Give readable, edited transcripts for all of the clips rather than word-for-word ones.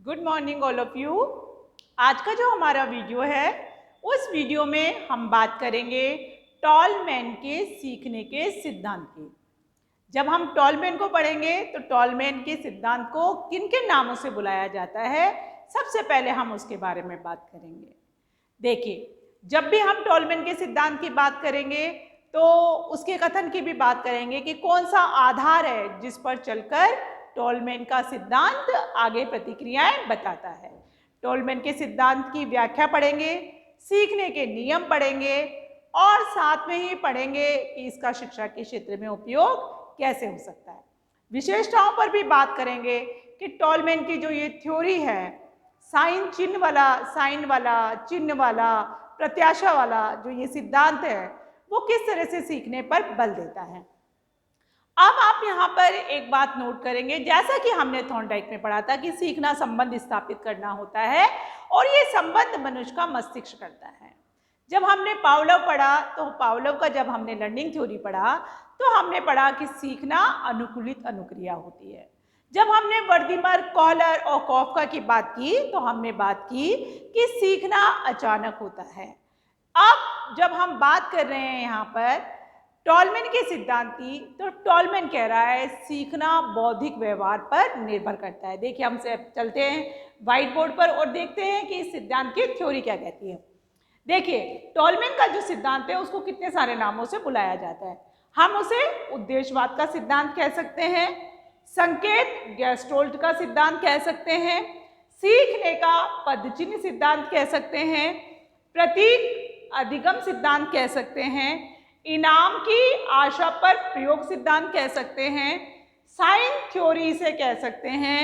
Good morning all of you. आज का जो हमारा वीडियो है उस वीडियो में हम बात करेंगे टॉलमैन के सीखने के सिद्धांत की। जब हम टॉलमैन को पढ़ेंगे तो टॉलमैन के सिद्धांत को किन किन नामों से बुलाया जाता है, सबसे पहले हम उसके बारे में बात करेंगे। देखिए, जब भी हम टॉलमैन के सिद्धांत की बात करेंगे तो उसके कथन की भी बात करेंगे कि कौन सा आधार है जिस पर चलकर टॉलमैन का सिद्धांत आगे प्रतिक्रियाएं बताता है। टॉलमैन के सिद्धांत की व्याख्या पढ़ेंगे, सीखने के नियम पढ़ेंगे और साथ में ही पढ़ेंगे कि इसका शिक्षा के क्षेत्र में उपयोग कैसे हो सकता है। विशेषताओं पर भी बात करेंगे कि टॉलमैन की जो ये थ्योरी है, साइन चिन्ह वाला प्रत्याशा वाला जो ये सिद्धांत है, वो किस तरह से सीखने पर बल देता है। अब आप यहाँ पर एक बात नोट करेंगे, जैसा कि हमने थॉर्नडाइक में पढ़ा था कि सीखना संबंध स्थापित करना होता है और ये संबंध मनुष्य का मस्तिष्क करता है। जब हमने पावलोव पढ़ा तो पावलोव का जब हमने लर्निंग थ्योरी पढ़ा तो हमने पढ़ा कि सीखना अनुकूलित अनुक्रिया होती है। जब हमने वर्दीमर, कॉलर और कॉफका की बात की तो हमने बात की कि सीखना अचानक होता है। अब जब हम बात कर रहे हैं यहाँ पर टॉलमैन के सिद्धांत की, तो टॉलमैन कह रहा है सीखना बौद्धिक व्यवहार पर निर्भर करता है। देखिए, हम चलते हैं व्हाइट बोर्ड पर और देखते हैं कि इस सिद्धांत की थ्योरी क्या कहती है। देखिए, टॉलमैन का जो सिद्धांत है उसको कितने सारे नामों से बुलाया जाता है। हम उसे उद्देश्यवाद का सिद्धांत कह सकते हैं, संकेत गेस्टोल्ट का सिद्धांत कह सकते हैं, सीखने का पदचिन्ह सिद्धांत कह सकते हैं, प्रतीक अधिगम सिद्धांत कह सकते हैं, इनाम की आशा पर प्रयोग सिद्धांत कह सकते हैं, साइन थ्योरी इसे कह सकते हैं,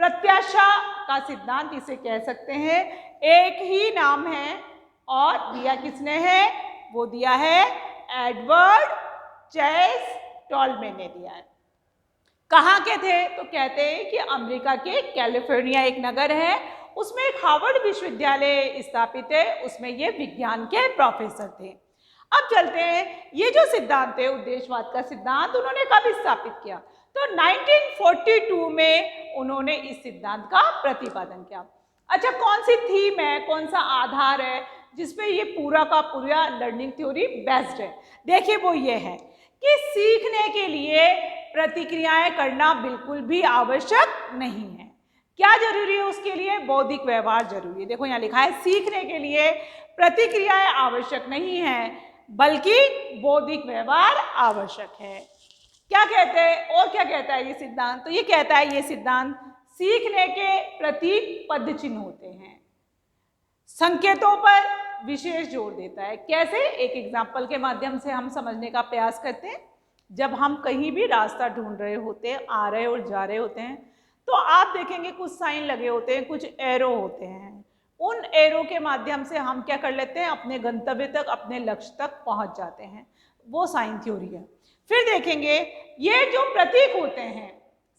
प्रत्याशा का सिद्धांत इसे कह सकते हैं। एक ही नाम है और दिया किसने है? वो दिया है एडवर्ड चेस टॉलमैन ने दिया है। कहाँ के थे? तो कहते हैं कि अमेरिका के कैलिफोर्निया एक नगर है, उसमें एक हार्वर्ड विश्वविद्यालय स्थापित है, उसमें ये विज्ञान के प्रोफेसर थे। अब चलते हैं, ये जो सिद्धांत है उद्देश्यवाद का सिद्धांत उन्होंने कब स्थापित किया? तो 1942 में उन्होंने इस सिद्धांत का प्रतिपादन किया। अच्छा, कौन सी थीम है, कौन सा आधार है जिसपे ये पूरा का पूरा लर्निंग थ्योरी बेस्ड है? देखिए, वो ये है कि सीखने के लिए प्रतिक्रियाएं करना बिल्कुल भी आवश्यक नहीं है। क्या जरूरी है उसके लिए? बौद्धिक व्यवहार जरूरी है। देखो, यहाँ लिखा है सीखने के लिए प्रतिक्रियाएं आवश्यक नहीं है बल्कि बौद्धिक व्यवहार आवश्यक है। क्या कहते हैं और क्या कहता है ये सिद्धांत? तो ये कहता है ये सिद्धांत सीखने के प्रतीक पदचिन्ह होते हैं, संकेतों पर विशेष जोर देता है। कैसे? एक एग्जाम्पल के माध्यम से हम समझने का प्रयास करते हैं। जब हम कहीं भी रास्ता ढूंढ रहे होते हैं, आ रहे और जा रहे होते हैं, तो आप देखेंगे कुछ साइन लगे होते हैं, कुछ एरो होते हैं। उन एरो के माध्यम से हम क्या कर लेते हैं? अपने गंतव्य तक, अपने लक्ष्य तक पहुंच जाते हैं। वो साइन थ्योरी है। फिर देखेंगे ये जो प्रतीक होते हैं,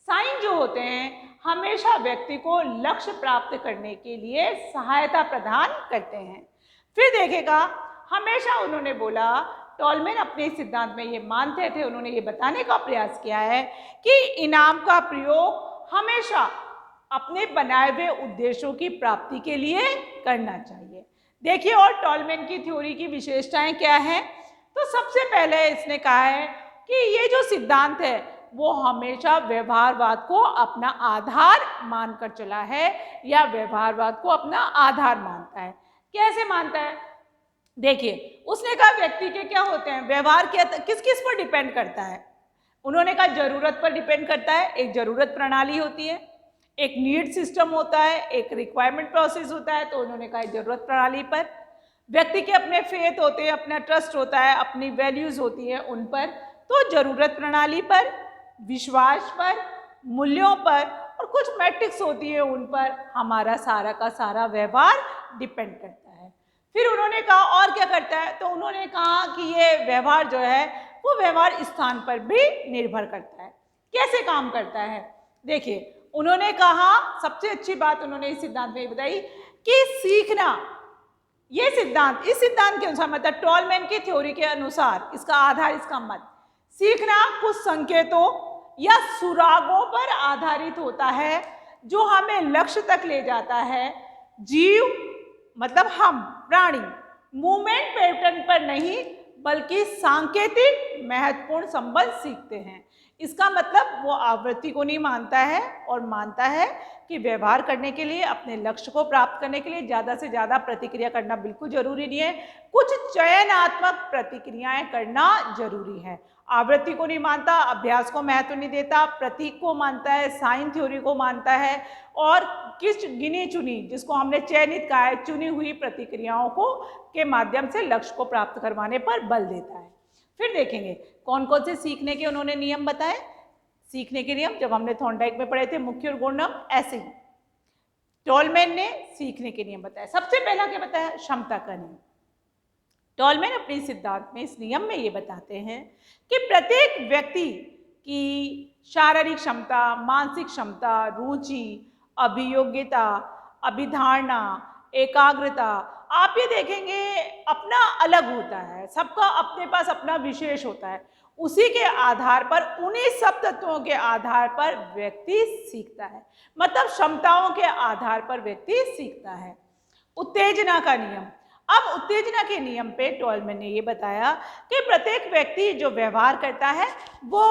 साइन जो होते हैं, हमेशा व्यक्ति को लक्ष्य प्राप्त करने के लिए सहायता प्रदान करते हैं। फिर देखेगा, हमेशा उन्होंने बोला, टॉलमैन अपने सिद्धांत में ये मानते थे, उन्होंने ये बताने का प्रयास किया है कि इनाम का प्रयोग हमेशा अपने बनाए हुए उद्देश्यों की प्राप्ति के लिए करना चाहिए। देखिए, और टॉलमैन की थ्योरी की विशेषताएं क्या हैं? तो सबसे पहले इसने कहा है कि ये जो सिद्धांत है वो हमेशा व्यवहारवाद को अपना आधार मानकर चला है या व्यवहारवाद को अपना आधार मानता है। कैसे मानता है? देखिए, उसने कहा व्यक्ति के क्या होते हैं, व्यवहार क्या किस किस पर डिपेंड करता है? उन्होंने कहा जरूरत पर डिपेंड करता है। एक जरूरत प्रणाली होती है, एक नीड सिस्टम होता है, एक रिक्वायरमेंट प्रोसेस होता है। तो उन्होंने कहा जरूरत प्रणाली पर। व्यक्ति के अपने फेथ होते हैं, अपना ट्रस्ट होता है, अपनी वैल्यूज होती है उन पर। तो जरूरत प्रणाली पर, विश्वास पर, मूल्यों पर और कुछ मैट्रिक्स होती है उन पर हमारा सारा का सारा व्यवहार डिपेंड करता है। फिर उन्होंने कहा और क्या करता है? तो उन्होंने कहा कि ये व्यवहार जो है वो व्यवहार स्थान पर भी निर्भर करता है। कैसे काम करता है? देखिए, उन्होंने कहा सबसे अच्छी बात उन्होंने इस सिद्धांत में बताई कि सीखना, ये सिद्धांत, इस सिद्धांत के अनुसार, मतलब टॉलमैन की थ्योरी के अनुसार, इसका आधार, इसका मत, सीखना कुछ संकेतों या सुरागों पर आधारित होता है जो हमें लक्ष्य तक ले जाता है। जीव मतलब हम प्राणी मूवमेंट पैटर्न पर नहीं बल्कि सांकेतिक महत्वपूर्ण संबंध सीखते हैं। इसका मतलब वो आवृत्ति को नहीं मानता है और मानता है कि व्यवहार करने के लिए, अपने लक्ष्य को प्राप्त करने के लिए ज़्यादा से ज़्यादा प्रतिक्रिया करना बिल्कुल जरूरी नहीं है, कुछ चयनात्मक प्रतिक्रियाएं करना जरूरी है। आवृत्ति को नहीं मानता, अभ्यास को महत्व नहीं देता, प्रतीक को मानता है, साइन थ्योरी को मानता है और किस गिनी चुनी, जिसको हमने चयनित कहा है, चुनी हुई प्रतिक्रियाओं को के माध्यम से लक्ष्य को प्राप्त करवाने पर बल देता है। फिर देखेंगे कौन कौन से सीखने के उन्होंने नियम बताए। सीखने के नियम जब हमने थॉर्नडाइक में पढ़े थे, मुख्य और गौण नियम, ऐसे ही टॉलमैन ने सीखने के नियम बताए। सबसे पहला क्या बताया? क्षमता का नियम। टॉलमैन अपने सिद्धांत में, इस नियम में ये बताते हैं कि प्रत्येक व्यक्ति की शारीरिक क्षमता, मानसिक क्षमता, रुचि, अभियोग्यता, अभिधारणा, एकाग्रता, आप ये देखेंगे अपना अलग होता है, सबका अपने पास अपना विशेष होता है। उसी के आधार पर, उन्हीं सब तत्वों के आधार पर व्यक्ति सीखता है, मतलब क्षमताओं के आधार पर व्यक्ति सीखता है। उत्तेजना का नियम। अब उत्तेजना के नियम पे टॉलमैन ने ये बताया कि प्रत्येक व्यक्ति जो व्यवहार करता है वो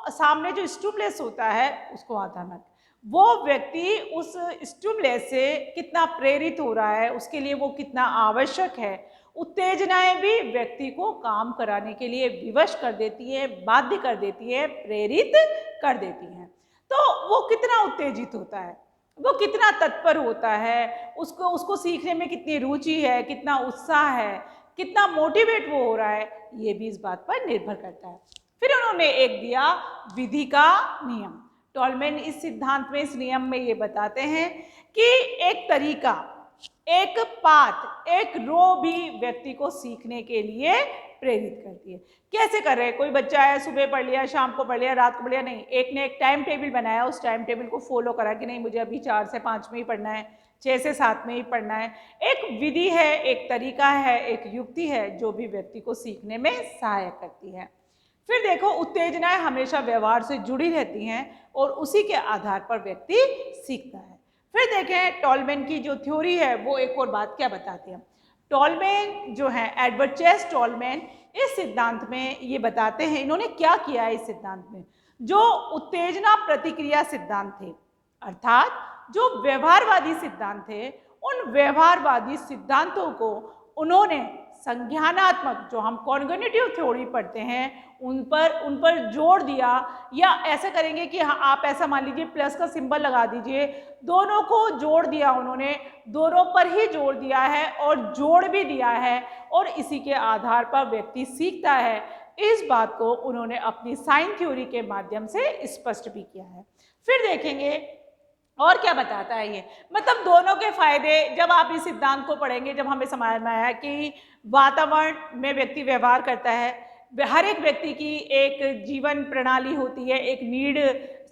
सामने जो स्टिमुलस होता है उसको आधार में, वो व्यक्ति उस स्टिमुलस से कितना प्रेरित हो रहा है, उसके लिए वो कितना आवश्यक है। उत्तेजनाएं भी व्यक्ति को काम कराने के लिए विवश कर देती है, बाध्य कर देती है, प्रेरित कर देती हैं। तो वो कितना उत्तेजित होता है, वो कितना तत्पर होता है, उसको सीखने में कितनी रुचि है, कितना उत्साह है, कितना मोटिवेट वो हो रहा है, ये भी इस बात पर निर्भर करता है। फिर उन्होंने एक दिया विधि का नियम। टॉलमैन इस सिद्धांत में, इस नियम में ये बताते हैं कि एक तरीका, एक पाथ, एक रो भी व्यक्ति को सीखने के लिए प्रेरित करती है। कैसे कर रहे हैं? कोई बच्चा है, सुबह पढ़ लिया, शाम को पढ़ लिया, रात को पढ़ लिया, नहीं, एक ने एक टाइम टेबल बनाया, उस टाइम टेबल को फॉलो करा कि नहीं मुझे अभी 4 से 5 में ही पढ़ना है, 6 से 7 में ही पढ़ना है। एक विधि है, एक तरीका है, एक युक्ति है जो भी व्यक्ति को सीखने में सहायक करती है। फिर देखो, उत्तेजनाएं हमेशा व्यवहार से जुड़ी रहती हैं और उसी के आधार पर व्यक्ति सीखता है। फिर देखें टॉलमैन की जो थ्योरी है वो एक और बात क्या बताती है। टॉलमैन जो है, एडवर्ड चेस टॉलमैन, इस सिद्धांत में ये बताते हैं, इन्होंने क्या किया है इस सिद्धांत में, जो उत्तेजना प्रतिक्रिया सिद्धांत थे, अर्थात जो व्यवहारवादी सिद्धांत थे, उन व्यवहारवादी सिद्धांतों को उन्होंने संज्ञानात्मक, जो हम कॉग्निटिव थ्योरी पढ़ते हैं, उन पर जोड़ दिया। या ऐसा करेंगे कि हाँ, आप ऐसा मान लीजिए प्लस का सिंबल लगा दीजिए, दोनों को जोड़ दिया उन्होंने, दोनों पर ही जोड़ दिया है और जोड़ भी दिया है और इसी के आधार पर व्यक्ति सीखता है। इस बात को उन्होंने अपनी साइन थ्योरी के माध्यम से स्पष्ट भी किया है। फिर देखेंगे और क्या बताता है ये, मतलब दोनों के फायदे जब आप इस सिद्धांत को पढ़ेंगे, जब हमें समझ में आया कि वातावरण में व्यक्ति व्यवहार करता है, हर एक व्यक्ति की एक जीवन प्रणाली होती है, एक नीड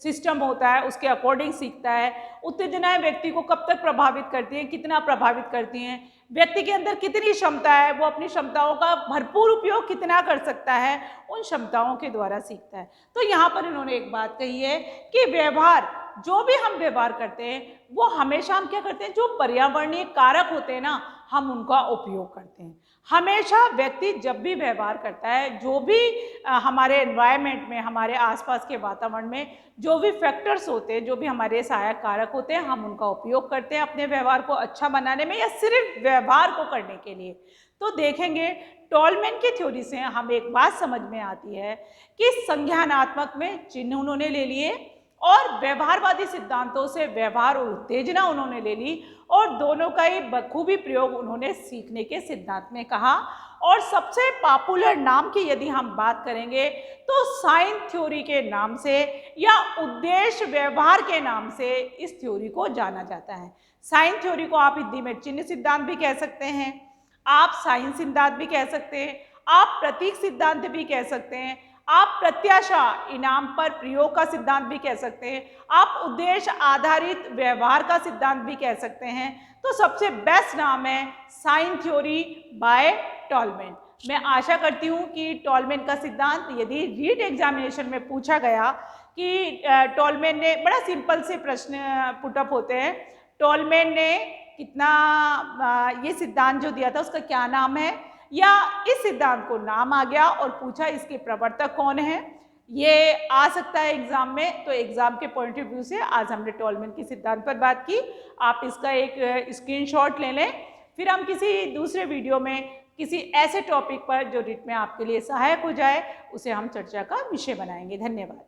सिस्टम होता है, उसके अकॉर्डिंग सीखता है। उत्तेजनाएं व्यक्ति को कब तक प्रभावित करती हैं, कितना प्रभावित करती हैं, व्यक्ति के अंदर कितनी क्षमता है, वो अपनी क्षमताओं का भरपूर उपयोग कितना कर सकता है, उन क्षमताओं के द्वारा सीखता है। तो यहाँ पर इन्होंने एक बात कही है कि व्यवहार, जो भी हम व्यवहार करते हैं वो हमेशा हम क्या करते हैं, जो पर्यावरणीय कारक होते हैं ना, हम उनका उपयोग करते हैं। हमेशा व्यक्ति जब भी व्यवहार करता है, जो भी हमारे एनवायरनमेंट में, हमारे आसपास के वातावरण में जो भी फैक्टर्स होते हैं, जो भी हमारे सहायक कारक होते हैं, हम उनका उपयोग करते हैं अपने व्यवहार को अच्छा बनाने में या सिर्फ व्यवहार को करने के लिए। तो देखेंगे टॉलमैन की थ्योरी से हम एक बात समझ में आती है कि संज्ञानात्मक में चिन्ह उन्होंने ले लिए और व्यवहारवादी सिद्धांतों से व्यवहार और उत्तेजना उन्होंने ले ली और दोनों का ही बखूबी प्रयोग उन्होंने सीखने के सिद्धांत में कहा। और सबसे पॉपुलर नाम की यदि हम बात करेंगे तो साइन थ्योरी के नाम से या उद्देश्य व्यवहार के नाम से इस थ्योरी को जाना जाता है। साइन थ्योरी को आप हिंदी में चिन्ह सिद्धांत भी कह सकते हैं, आप साइन सिद्धांत भी कह सकते हैं, आप प्रतीक सिद्धांत भी कह सकते हैं, आप प्रत्याशा इनाम पर प्रयोग का सिद्धांत भी कह सकते हैं, आप उद्देश्य आधारित व्यवहार का सिद्धांत भी कह सकते हैं। तो सबसे बेस्ट नाम है साइन थ्योरी बाय टॉलमैन। मैं आशा करती हूँ कि टॉलमैन का सिद्धांत यदि रीट एग्जामिनेशन में पूछा गया कि टॉलमैन ने, बड़ा सिंपल से प्रश्न पुटअप होते हैं, टॉलमैन ने कितना, ये सिद्धांत जो दिया था उसका क्या नाम है, या इस सिद्धांत को नाम आ गया और पूछा इसके प्रवर्तक कौन है, ये आ सकता है एग्जाम में। तो एग्जाम के पॉइंट ऑफ व्यू से आज हमने टॉलमैन के सिद्धांत पर बात की। आप इसका एक स्क्रीनशॉट ले लें, फिर हम किसी दूसरे वीडियो में किसी ऐसे टॉपिक पर जो रिट में आपके लिए सहायक हो जाए उसे हम चर्चा का विषय बनाएंगे। धन्यवाद।